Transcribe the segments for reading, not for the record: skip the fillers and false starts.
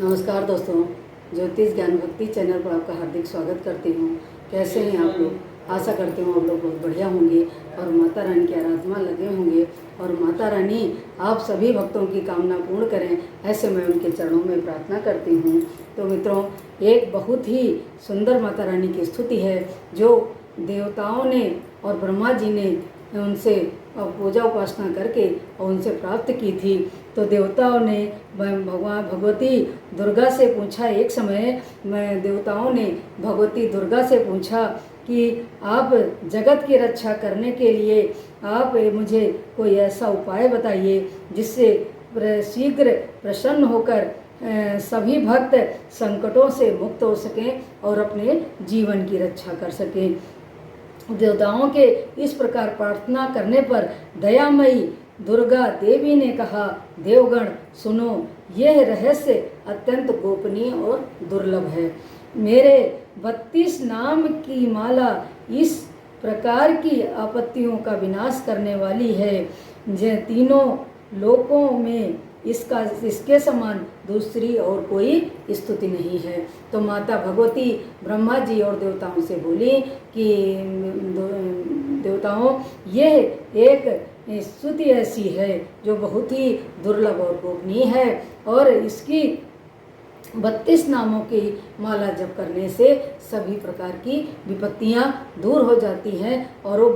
नमस्कार दोस्तों, ज्योतिष ज्ञान भक्ति चैनल पर आपका हार्दिक स्वागत करती हूँ। कैसे हैं आप लोग? आशा करती हूँ आप लोग बहुत बढ़िया होंगे और माता रानी की आराधना लगे होंगे और माता रानी आप सभी भक्तों की कामना पूर्ण करें, ऐसे मैं उनके चरणों में प्रार्थना करती हूँ। तो मित्रों, एक बहुत ही सुंदर माता रानी की स्तुति है जो देवताओं ने और ब्रह्मा जी ने उनसे पूजा उपासना करके और उनसे प्राप्त की थी। तो देवताओं ने भगवान भगवती दुर्गा से पूछा, एक समय में देवताओं ने भगवती दुर्गा से पूछा कि आप जगत की रक्षा करने के लिए आप मुझे कोई ऐसा उपाय बताइए जिससे शीघ्र प्रसन्न होकर सभी भक्त संकटों से मुक्त हो सकें और अपने जीवन की रक्षा कर सकें। देवताओं के इस प्रकार प्रार्थना करने पर दयामयी दुर्गा देवी ने कहा, देवगण सुनो, यह रहस्य अत्यंत गोपनीय और दुर्लभ है। मेरे 32 नाम की माला इस प्रकार की आपत्तियों का विनाश करने वाली है, जो तीनों लोकों में इसके समान दूसरी और कोई स्तुति नहीं है। तो माता भगवती ब्रह्मा जी और देवताओं से बोली कि देवताओं, यह एक स्तुति ऐसी है जो बहुत ही दुर्लभ और गोपनीय है और इसकी 32 नामों की माला जप करने से सभी प्रकार की विपत्तियां दूर हो जाती हैं और वो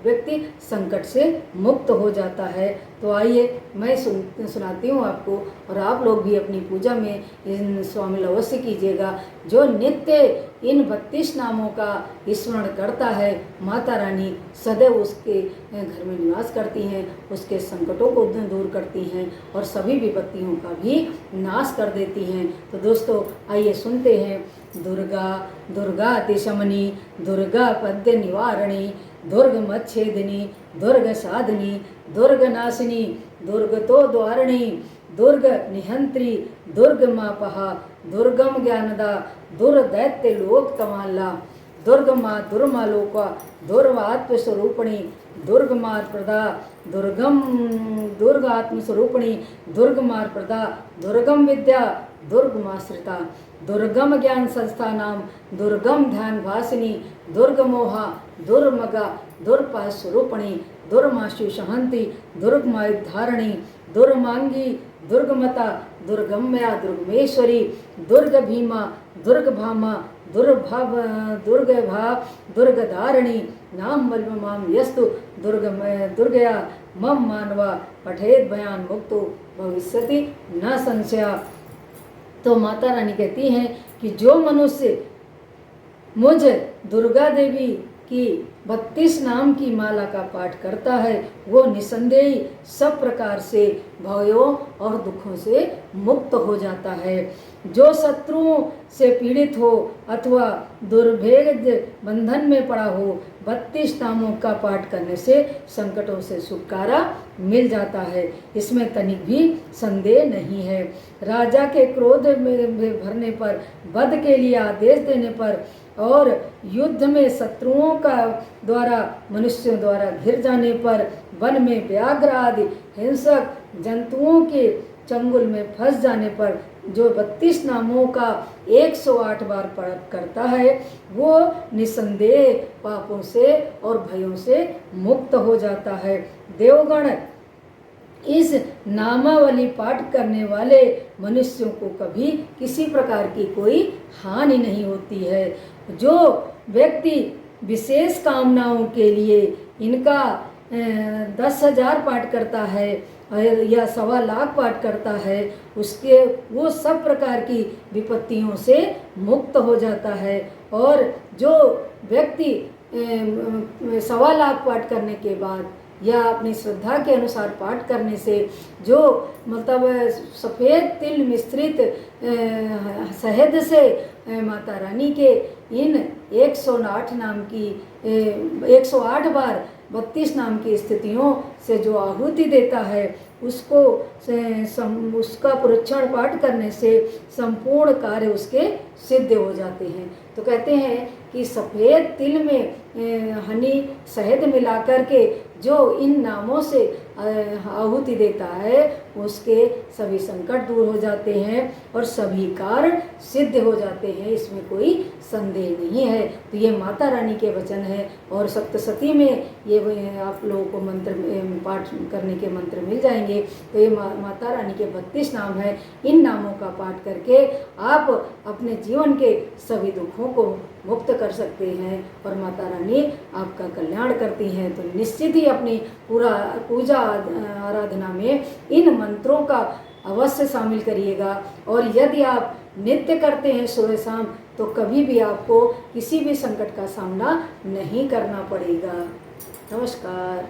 व्यक्ति संकट से मुक्त हो जाता है। तो आइए मैं सुनाती हूँ आपको, और आप लोग भी अपनी पूजा में इन स्वामिल अवश्य कीजिएगा। जो नित्य इन 32 नामों का स्मरण करता है, माता रानी सदैव उसके घर में निवास करती हैं, उसके संकटों को दूर करती हैं और सभी विपत्तियों का भी नाश कर देती हैं। तो दोस्तों आइए सुनते हैं। दुर्गा दुर्गा अतिशमनी, दुर्गा पद्य निवारणी, दुर्ग मच्छेदिनी, दुर्ग साधनी, दुर्ग नाशिनी, दुर्ग तो द्वारणी, दुर्ग निहंत्री, दुर्ग मापहा, दुर्गम ज्ञानदा, दुर्दैत्य लोक तमाला, दुर्ग माँ दुर्मालोका, दुर्वात्म स्वरूपणी, दुर्ग मार प्रदा, दुर्ग आत्मस्वरूपिणी, दुर्ग मार प्रदा, दुर्गम विद्या, दुर्गमाश्रिता, दुर्गम ज्ञान संस्था नाम, दुर्गम ध्यान भासिनी, दुर्गमोहा, दुर्मगा, दुर्पा स्वरूपणी, दुर्माशु सहंती, दुर्गमायुधारणी, दुर्मांगी, दुर्गमता, दुर्गम्या, दुर्गमेश्वरी, दुर्ग भीमा, दुर्ग भामा, दुर्गभा, दुर्गधारिणी, नाम बलमाम यस्तु दुर्गया मम मानवा पठेद बयान मुक्तो भविष्यति न संशया। तो माता रानी कहती हैं कि जो मनुष्य मुझ दुर्गा देवी की 32 नाम की माला का पाठ करता है, वो निसंदेही सब प्रकार से भयों और दुखों से मुक्त हो जाता है। जो शत्रुओं से पीड़ित हो अथवा दुर्भेद्य बंधन में पड़ा हो, 32 नामों का पाठ करने से संकटों से छुटकारा मिल जाता है, इसमें तनिक भी संदेह नहीं है। राजा के क्रोध में भरने पर, वध के लिए आदेश देने पर और युद्ध में शत्रुओं का द्वारा मनुष्यों द्वारा घिर जाने पर, वन में व्याघ्र आदि हिंसक जंतुओं के चंगुल में फंस जाने पर जो 32 नामों का 108 बार पाठ करता है, वो निसंदेह पापों से और भयों से मुक्त हो जाता है। देवगण, इस नामावली पाठ करने वाले मनुष्यों को कभी किसी प्रकार की कोई हानि नहीं होती है। जो व्यक्ति विशेष कामनाओं के लिए इनका 10,000 पाठ करता है या 1.25 लाख पाठ करता है, उसके वो सब प्रकार की विपत्तियों से मुक्त हो जाता है। और जो व्यक्ति 1.25 लाख पाठ करने के बाद या अपनी श्रद्धा के अनुसार पाठ करने से जो मतलब सफ़ेद तिल मिश्रित शहद से माता रानी के इन 108 नाम की 108 बार 32 नाम की स्थितियों से जो आहुति देता है, उसको उसका पुरच्छण पाठ करने से संपूर्ण कार्य उसके सिद्ध हो जाते हैं। तो कहते हैं कि सफ़ेद तिल में हनी शहद मिलाकर के जो इन नामों से आहुति देता है उसके सभी संकट दूर हो जाते हैं और सभी कार्य सिद्ध हो जाते हैं, इसमें कोई संदेह नहीं है। तो ये माता रानी के वचन है और सप्तशती में ये आप लोगों को मंत्र पाठ करने के मंत्र मिल जाएंगे। तो ये माता रानी के 32 नाम है। इन नामों का पाठ करके आप अपने जीवन के सभी दुखों को मुक्त कर सकते हैं और माता रानी आपका कल्याण करती हैं। तो निश्चित ही अपनी पूजा आराधना में इन मंत्रों का अवश्य शामिल करिएगा और यदि आप नित्य करते हैं सुबह शाम तो कभी भी आपको किसी भी संकट का सामना नहीं करना पड़ेगा। नमस्कार।